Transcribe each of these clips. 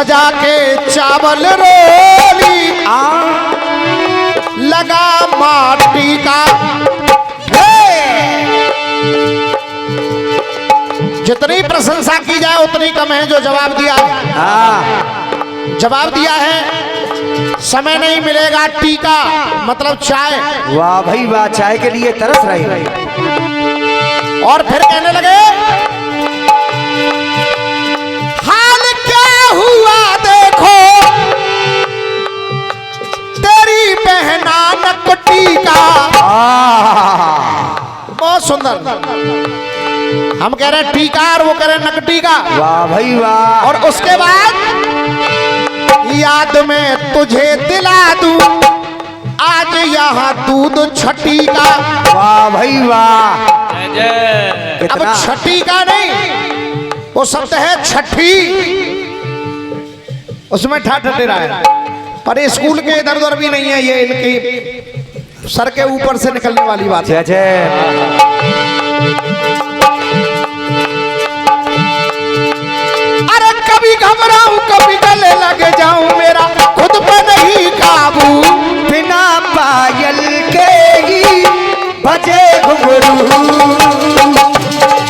सजा के चावल रोली लगा माटी का। जितनी प्रशंसा की जाए उतनी कम है। जो जवाब दिया है, जवाब दिया है समय नहीं मिलेगा टीका मतलब चाय। वाह भाई वाह, चाय के लिए तरस रहे। और फिर कहने लगे हाल क्या हुआ देखो तेरी बहना नकटी का। बहुत सुंदर। हम कह रहे हैं टीका और वो कह रहे हैं नकटी का। वाह भाई वाह। और उसके बाद याद में तुझे दिला दूं आज यहाँ दूध छठी का। वाह भाई वाह। अब छठी का नहीं, वो शब्द है छठी, उसमें ठाठे रहा है। पर ये स्कूल के इधर उधर भी नहीं है, ये इनकी सर के ऊपर से निकलने वाली बात है। अरे कभी घबराऊं कभी गले लग जाऊं मेरा खुद पे नहीं काबू। बिना पायल के ही बजे घुंघरू,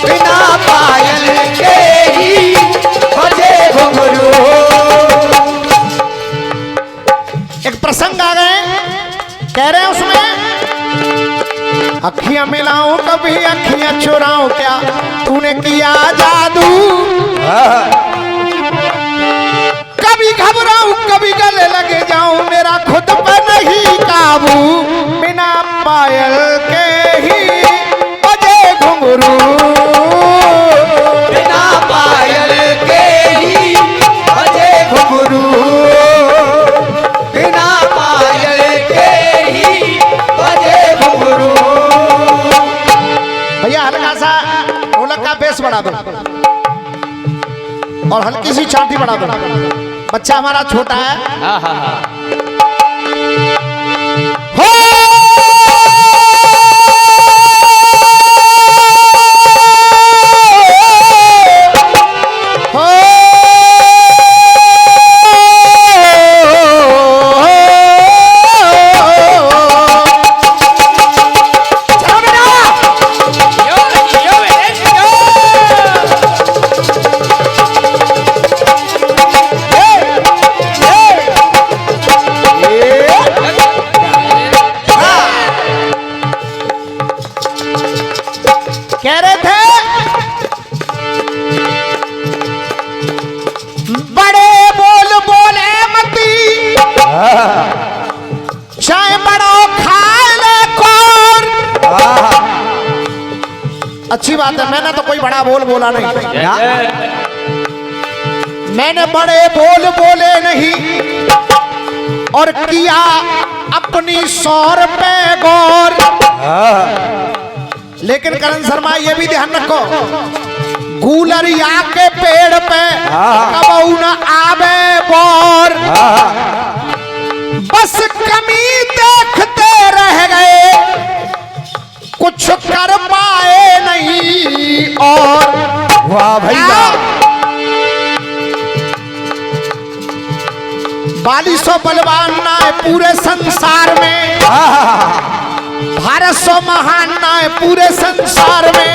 बिना पायल के ही बजे घुंघरू। एक प्रसंग आ गए, कह रहे हैं उसमें अखियां मिलाऊं कभी अखियां चुराऊं क्या तूने किया जादू। कभी घबराऊं कभी गले लगे जाऊं मेरा खुद पे नहीं काबू। बिना पायल के ही बजे घुंघरू, बिना पायल के ही बजे घुंघरू, बिना पायल के ही बजे घुंघरू। भैया हल्का सा ढोलक का बेस बढ़ा दो और हल्की सी छाती बढ़ा दो। बच्चा हमारा छोटा है। हो कह रहे थे बड़े बोल बोले मती चाहे बड़ो खाए ले कौन। अच्छी बात है, मैंने तो कोई बड़ा बोल बोला नहीं। मैंने बड़े बोल बोले नहीं और किया अपनी 100 पे गौर। लेकिन करण शर्मा ये भी ध्यान रखो गुलरिया के पेड़ पे कबू न आवे बोर। बस कमी देखते रह गए कुछ कर पाए नहीं और। वाह भैया। 4200 बलवान ना है पूरे संसार में, भारत 100 महान ना है पूरे संसार में।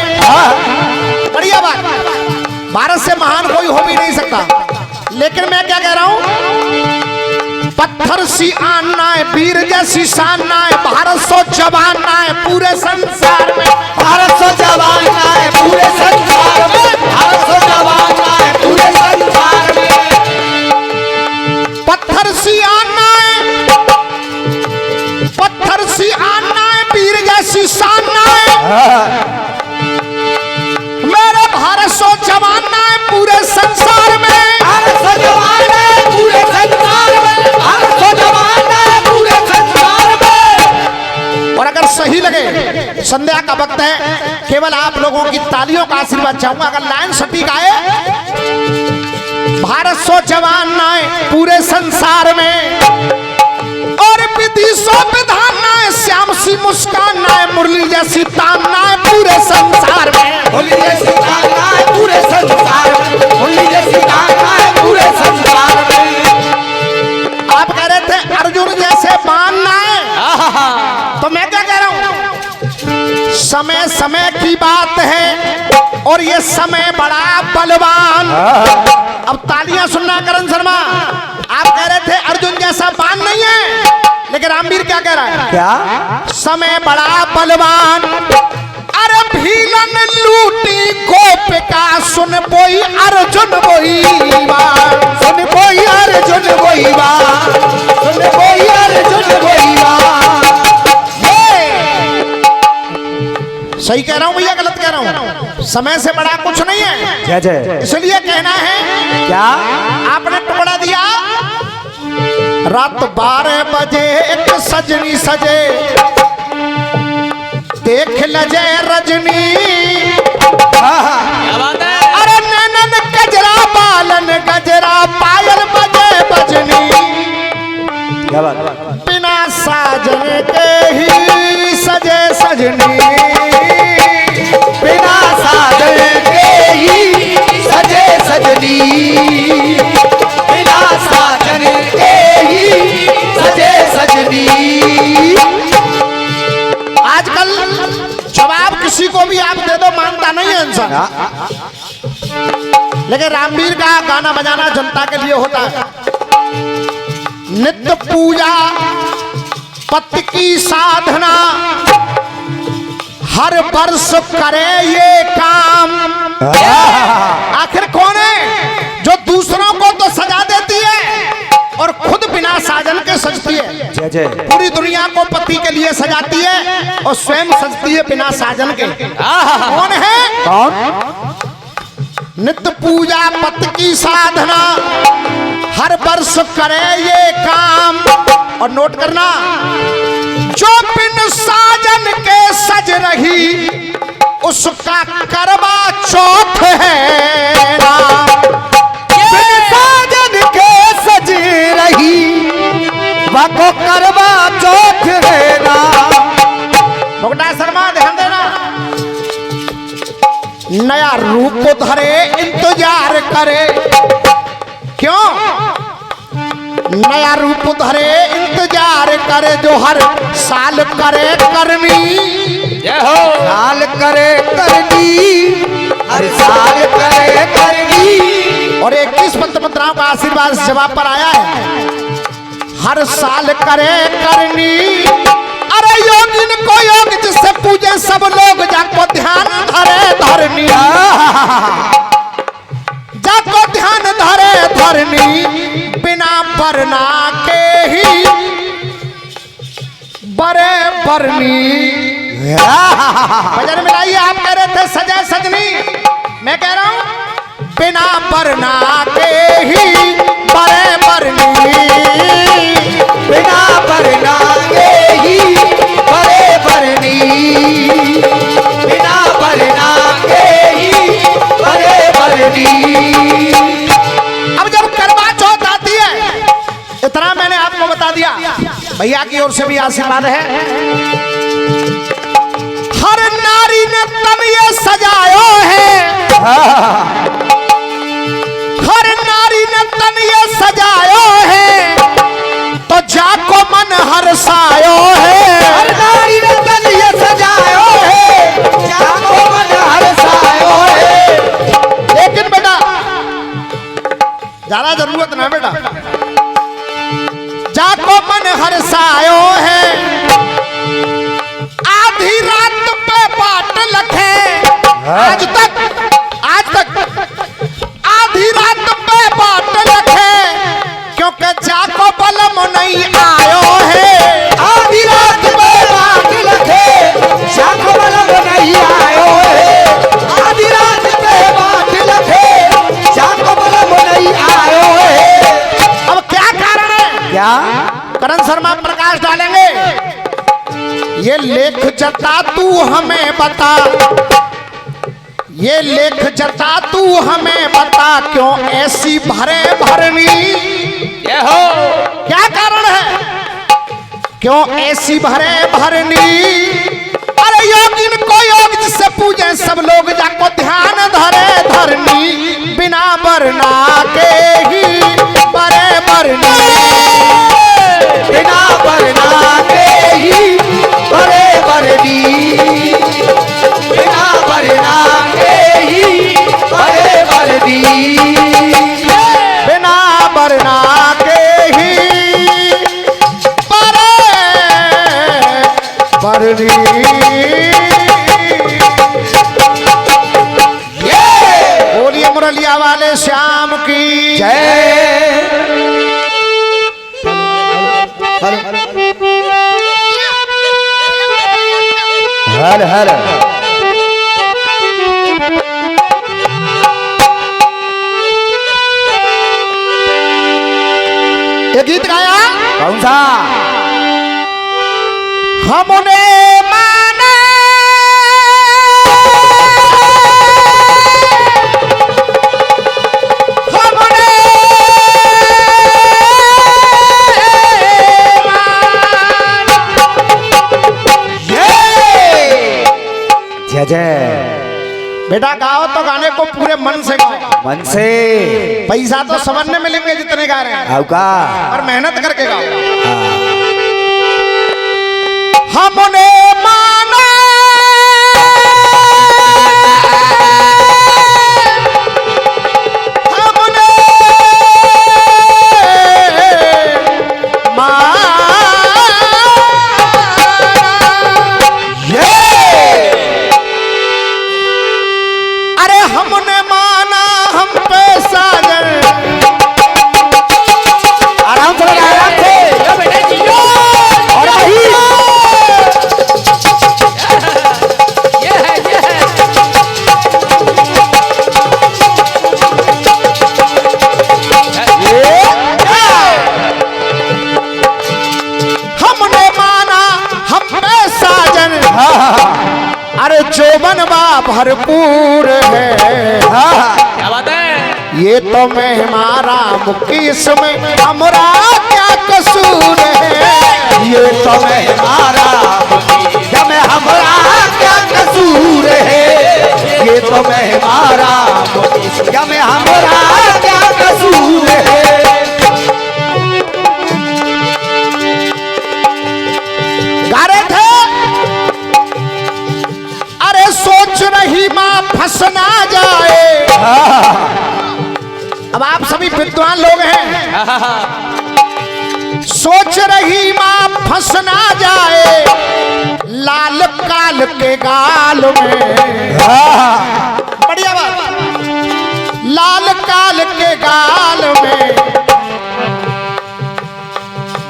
बढ़िया बात, भारत से महान कोई हो भी नहीं सकता। लेकिन मैं क्या कह रहा हूं, पत्थर सी आन ना है वीर जैसी शान ना है भारत 100 जवान ना है पूरे संसार में। भारत 100 जवान ना है पूरे संसार में, भारत 100 जवान ना है पूरे संसार में। पत्थर सी आन ना है, पत्थर सी आन ना है वीर जैसी शान ना है मेरे भारत 100 जवान ना है पूरे संसार में। भारत 100 जवान है पूरे संसार में, भारत 100 जवान है पूरे संसार में। और अगर सही लगे, संध्या का वक्त है, केवल आप लोगों की तालियों का आशीर्वाद चाहूंगा। अगर लाइन सटीक आए, भारत 100 जवान ना है पूरे संसार में और विधि 100 विधान ना है, श्याम सी मुस्कान ना है, मुरली जैसी तान ना है पूरे संसार में। मुरली जैसी तान ना है पूरे संसार में, मुरली जैसी तान ना है पूरे संसार में। अर्जुन जैसे बांधना है तो मैं क्या कह रहा हूं, समय समय की बात है और ये समय बड़ा बलवान। अब तालियां सुनना करण शर्मा, आप कह रहे थे अर्जुन जैसा बांध नहीं है, लेकिन रामवीर क्या कह रहा है? क्या? समय बड़ा बलवान, अरे भीलन लूटी गोपिका सुन बोई अर्जुन बोई बार, सुन कोई अर्जुन कोई बात, सुन कोई अर्जुन कोई बात। सही कह रहा हूं भैया गलत कह रहा हूं? समय से बड़ा कुछ नहीं है, जय जय। इसलिए कहना है क्या? आपने टुकड़ा दिया, रात 12 बजे एक सजनी सजे, देख लजे रजनी, अरे नैनन गजरा बालन गजरा पायल बजे बजनी, क्या बात? बिना साजन के ही सजे सजनी, बिना साजन के ही सजे सजनी, बिना साजन के ही सजे सजनी। आजकल जवाब किसी को भी आप दे दो मानता नहीं है इंसान, लेकिन रामवीर का गाना बजाना जनता के लिए होता है। नित्य पूजा पति की साधना, हर वर्ष करे ये काम। आखिर कौन है जो दूसरों को तो सजा देती है और खुद बिना साजन के सजती है? जय जय। पूरी दुनिया को पति के लिए सजाती है और स्वयं सजती है बिना साजन के। कौन है? कौन? नित्य पूजा पति की साधना, हर वर्ष करे ये काम। और नोट करना, जो बिन साजन के सज रही उसका करवा चौथ है राम। बिन साजन के सज रही वाको करवा चौथ है ना। मुगटा शर्मा ध्यान देना, नया रूप धरे इंतजार करे, क्यों? नया रूप धरे इंतजार करे, जो हर साल करे करनी। साल करे करनी, हर साल करे करनी। और 21 पंत मंत्राओं का आशीर्वाद इस जवाब पर आया है, हर साल करे करनी। अरे योगिन को योग जिससे पूजे सब लोग, जाको ध्यान धरे धरनी, जाको ध्यान धरे धरनी, बिना बरना के ही बरे बरनी। भजन मिलाइए, आप कह रहे थे सजे सजनी, मैं कह रहा हूं बिना बरना के ही बरे बरनी, बिना बरना के ही बरे बरनी, बिना बरना के ही बरे बरनी। अब जब करवा चौथ आती है, इतना मैंने आपको बता दिया, भैया की ओर से भी आशीर्वाद है। हर नारी ने तन ये सजायो है, हर नारी ने तन ये सजायो है, तो जाको मन हर्षायो है। हर नारी ने तन ये सजायो है, जाको मन हर्षायो है। लेकिन बेटा ज्यादा जरूरत ना बेटा, जाको मन हर्षायो है, आधी रात पे बाट लखे, आज तक आधी रात पे बाट लखे, क्योंकि जाको बलम नहीं आयो है। आधी रात पे बाट लखे, जाको बलम नहीं आयो है। आधी रात पे बाट लखे, जाको बलम नहीं आयो है। अब क्या कारण है? क्या? करण शर्मा प्रकाश डालेंगे, ये लेख जता तू हमें बता, ये लेख जता तू हमें बता, क्यों ऐसी भरे भरनी? ये हो क्या कारण है, क्यों ऐसी भरे भरनी? अरे योगिन को योग जिससे पूजे सब लोग, जाको ध्यान धरे धरनी, बिना बरना के ही बरे बरनी, बरनी। बोलिए मुरलिया वाले श्याम की जय। हर हर ये गीत गाया कौन सा? हमने माना हमने जय जय। बेटा गाओ तो गाने को पूरे मन से गाओ। मन से। पैसा तो सबने मिलेंगे जितने गा रहे हैं, आओ का और मेहनत करके गाओ। हमने माना हमने अरे हमने माना हम पे साजन। आराम से लगा, आराम से। और वही हमने माना हम पे साजन। अरे चौबन बा भरपूर है। क्या बात है? ये तो मैं हमारा मुकीस में हमरा क्या कसूर है। ये तो मैं हमारा जब हमारा क्या कसूर है। ये तो मैं हमारा जब हमारा क्या कसूर है। गा रहे थे अरे सोच रही माँ फंस ना जाए। अब आप सभी विद्वान लोग हैं। सोच रही माँ फंस ना जाए लाल काल के गाल में। बढ़िया बात। लाल काल के गाल में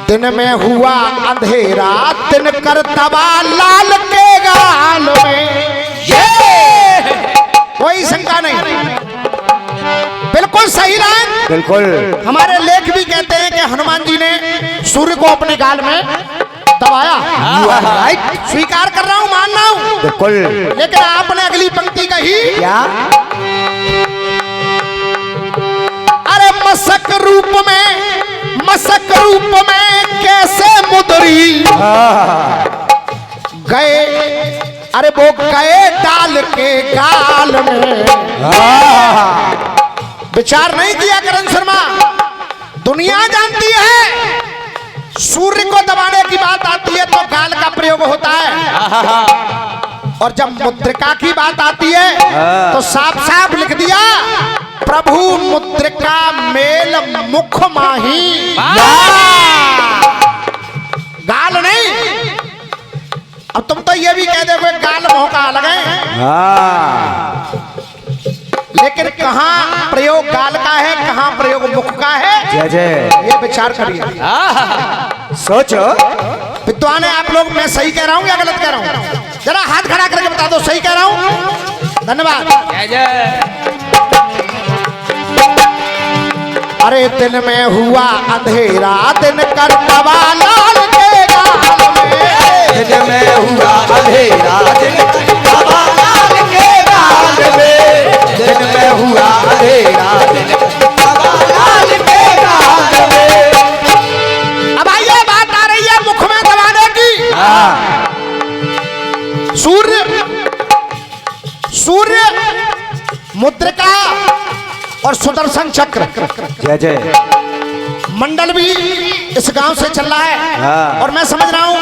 दिन में हुआ अंधेरा दिन करतबा लाल के गाल में। कोई शंका नहीं, बिल्कुल सही लाइन। बिल्कुल। हमारे लेख भी कहते हैं कि हनुमान जी ने सूर्य को अपने गाल में दबाया। राइट। स्वीकार कर रहा हूं, मान रहा हूं। बिल्कुल। लेकिन आपने अगली पंक्ति कही क्या? अरे मसक रूप में कैसे मुदरी गए। अरे वो गए डाल के गाल में। विचार नहीं किया करण शर्मा। दुनिया जानती है सूर्य को दबाने की बात आती है तो गाल का प्रयोग होता है, और जब मुद्रिका की बात आती है तो साफ साफ लिख दिया प्रभु मुद्रिका मेल मुख माही। गाल नहीं। अब तुम तो ये भी कह दोगे गाल मुंह का अलग है, लेकिन कहाँ प्रयोग गाल का है कहाँ प्रयोग मुख का है, जय जय। ये विचार करिए। सोचो विद्वान है आप लोग, मैं सही कह रहा हूँ या गलत कह रहा हूँ? जरा हाथ खड़ा करके बता दो सही कह रहा हूँ। धन्यवाद। जय जय। अरे दिन में हुआ अंधेरा दिन करतबा लाल के गाल में। दिन में हुआ अंधेरा दिन करतबा लाल के गाल में। दिन में हुआ अंधेरा दिन करतबा लाल के गाल में। अब आइए बात आ रही है मुख में दबाने की। सूर्य मुद्रिका और सुदर्शन चक्र, जय जय। मंडल भी इस गांव से चल रहा है, और मैं समझ रहा हूँ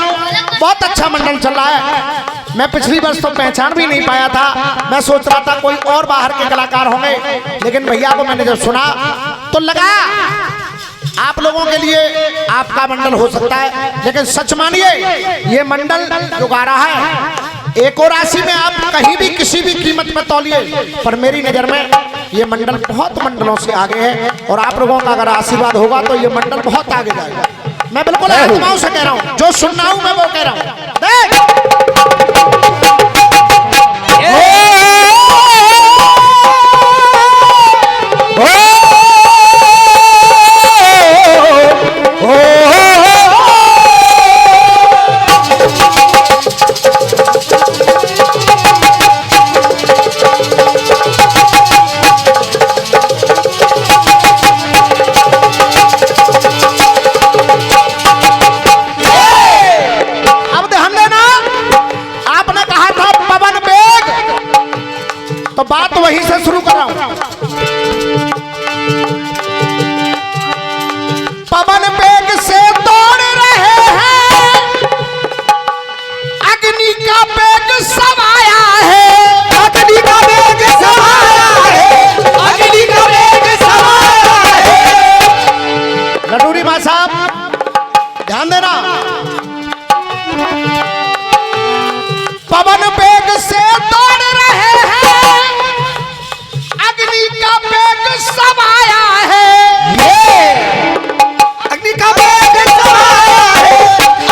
बहुत अच्छा मंडल चल रहा है। मैं पिछली वर्ष तो पहचान भी नहीं पाया था, मैं सोच रहा था कोई और बाहर के कलाकार होंगे, लेकिन भैया को मैंने जब सुना तो लगा आप लोगों के लिए आपका मंडल हो सकता है, लेकिन सच मानिए ये मंडल जो गा रहा है एक और राशि में आप कहीं भी किसी भी कीमत में तौलिए, पर मेरी नजर में ये मंडल बहुत मंडलों से आगे है और आप लोगों का अगर आशीर्वाद होगा तो ये मंडल बहुत आगे जाएगा। मैं बिल्कुल आत्माओं से कह रहा हूँ, जो सुन रहा हूँ मैं वो कह रहा हूँ। तो बात वहीं से शुरू कर रहा हूं। पवन वेग से दौड़ रहे हैं, अग्नि का वेग समाया है, अग्नि का वेग समाया है, अग्नि का वेग समाया है। लटूरी मां साहब ध्यान देना, पवन वेग से दौड़ रहे हैं, अग्नि का वेग समाया है, अग्नि का वेग समाया है,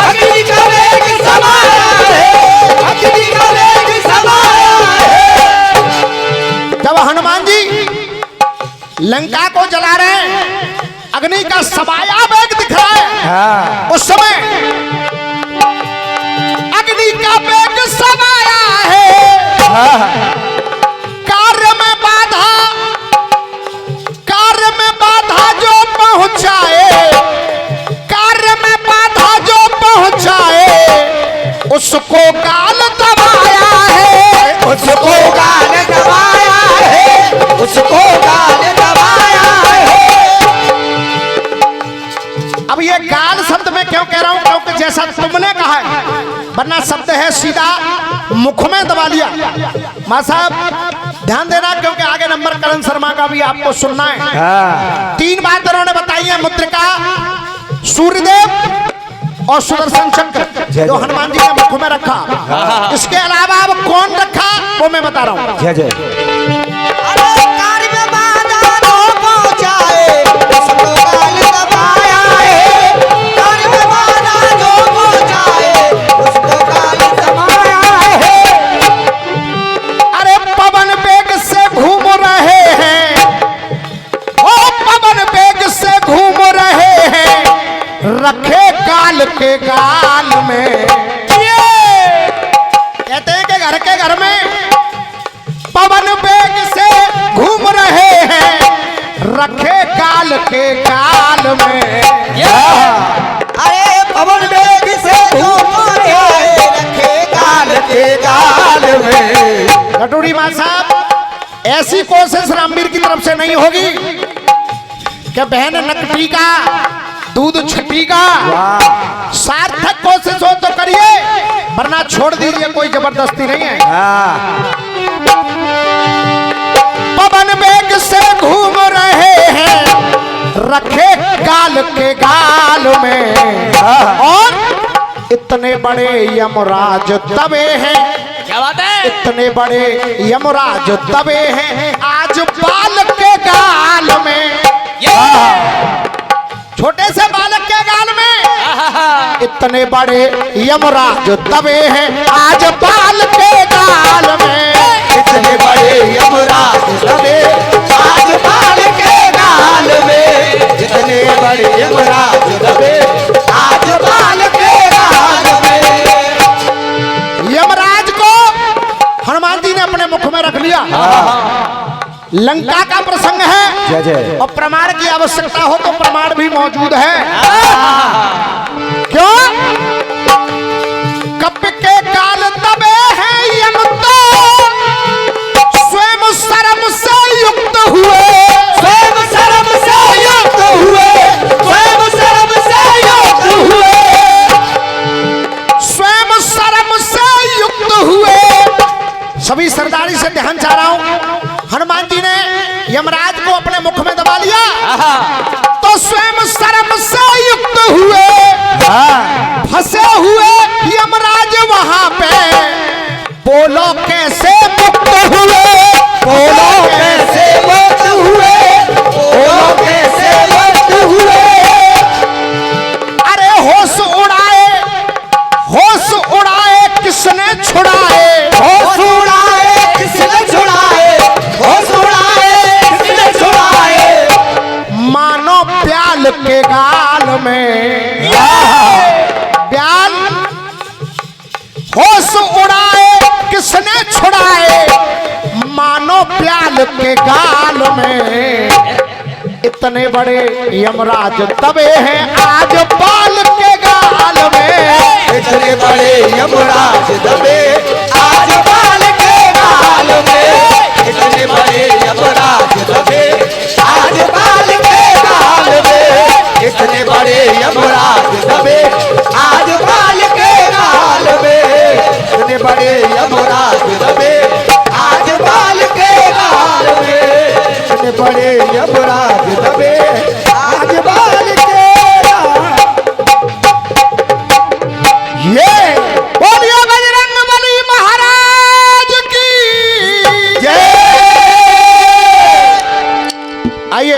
अग्नि का वेग समाया है, अग्नि का वेग समाया है। जब हनुमान जी लंका को जला रहे हैं, अग्नि का समाया वेग दिख रहा है, उस समय अग्नि का वेग समाया है। कार्य में बाधा जो पहुंचाए, कार्य में बाधा जो पहुंचाए, उसको काल दबाया है, उसको काल दबाया है, उसको काल दबाया है। अब ये काल शब्द में क्यों कह रहा हूं, क्योंकि जैसा तुमने कहा है, वरना शब्द है सीधा मुख में दबा लिया। मां साहब ध्यान देना, क्योंकि आगे नंबर करण शर्मा का भी आपको सुनना है। 3 बात उन्होंने बताई है, मुद्रिका, सूर्यदेव और सुदर्शन चक्र, जो हनुमान जी ने मुख में रखा। इसके अलावा अब कौन रखा वो मैं बता रहा हूँ। जय जय। अरे कार्य में बाधा जो पहुंचाए, उसको काल दबाया है, कार्य में बाधा जो पहुंचाए, उसको काल दबाया है। अरे पवन वेग से घूम रहे हैं, ओ पवन वेग से घूम रहे हैं, रखे काल के गाल में। कहते हैं कि घर में पवन वेग से घूम रहे हैं, रखे काल के गाल में। अरे पवन वेग से घूम रहे हैं, रखे काल के गाल में। लटूरी मां साहब ऐसी कोशिश रामवीर की तरफ से नहीं होगी कि बहन नकटी का दूध छठी का। सार्थक कोशिश हो तो करिए, वरना छोड़ दीजिए, कोई जबरदस्ती नहीं है। पवन वेग से घूम रहे हैं, रखे काल के गाल में, और इतने बड़े यमराज दबे हैं। क्या बात है? इतने बड़े यमराज दबे हैं आज बालक के गाल में। छोटे से बालक के गाल में इतने बड़े यमराज दबे हैं आज बालक के गाल में। इतने बड़े यमराज दबे आज बालक के गाल में, इतने बड़े यमराज दबे आज बालक के गाल में। यमराज को हनुमान जी ने अपने मुख में रख लिया। लंका का प्रसंग है और प्रमाण की आवश्यकता हो तो प्रमाण भी मौजूद है। क्यों? कब्र के काल दबे हैं यम तो स्वयं शर्म से युक्त हुए, स्वयं शर्म से युक्त हुए, स्वयं शर्म से युक्त हुए, स्वयं शर्म से युक्त हुए। सभी सरदारी से ध्यान चाह रहा हूं, हनुमान जी ने यमराज को अपने मुख में दबा लिया तो स्वयं शर्म से युक्त हुए, फंसे हुए यमराज वहां पे, बोलो कैसे मुक्त हुए, बोलो कैसे मुक्त हुए, बोलो कैसे मुक्त हुए। अरे होश उड़ाए किसने छुड़ाए, होश उड़ाए किसने छुड़ाए, होश उड़ाए किसने छुड़ाए। मानो प्याल के गाल में प्याल, होश उड़ाए किसने छुड़ाए, मानो प्याल के गाल में। इतने बड़े यमराज तबे हैं आज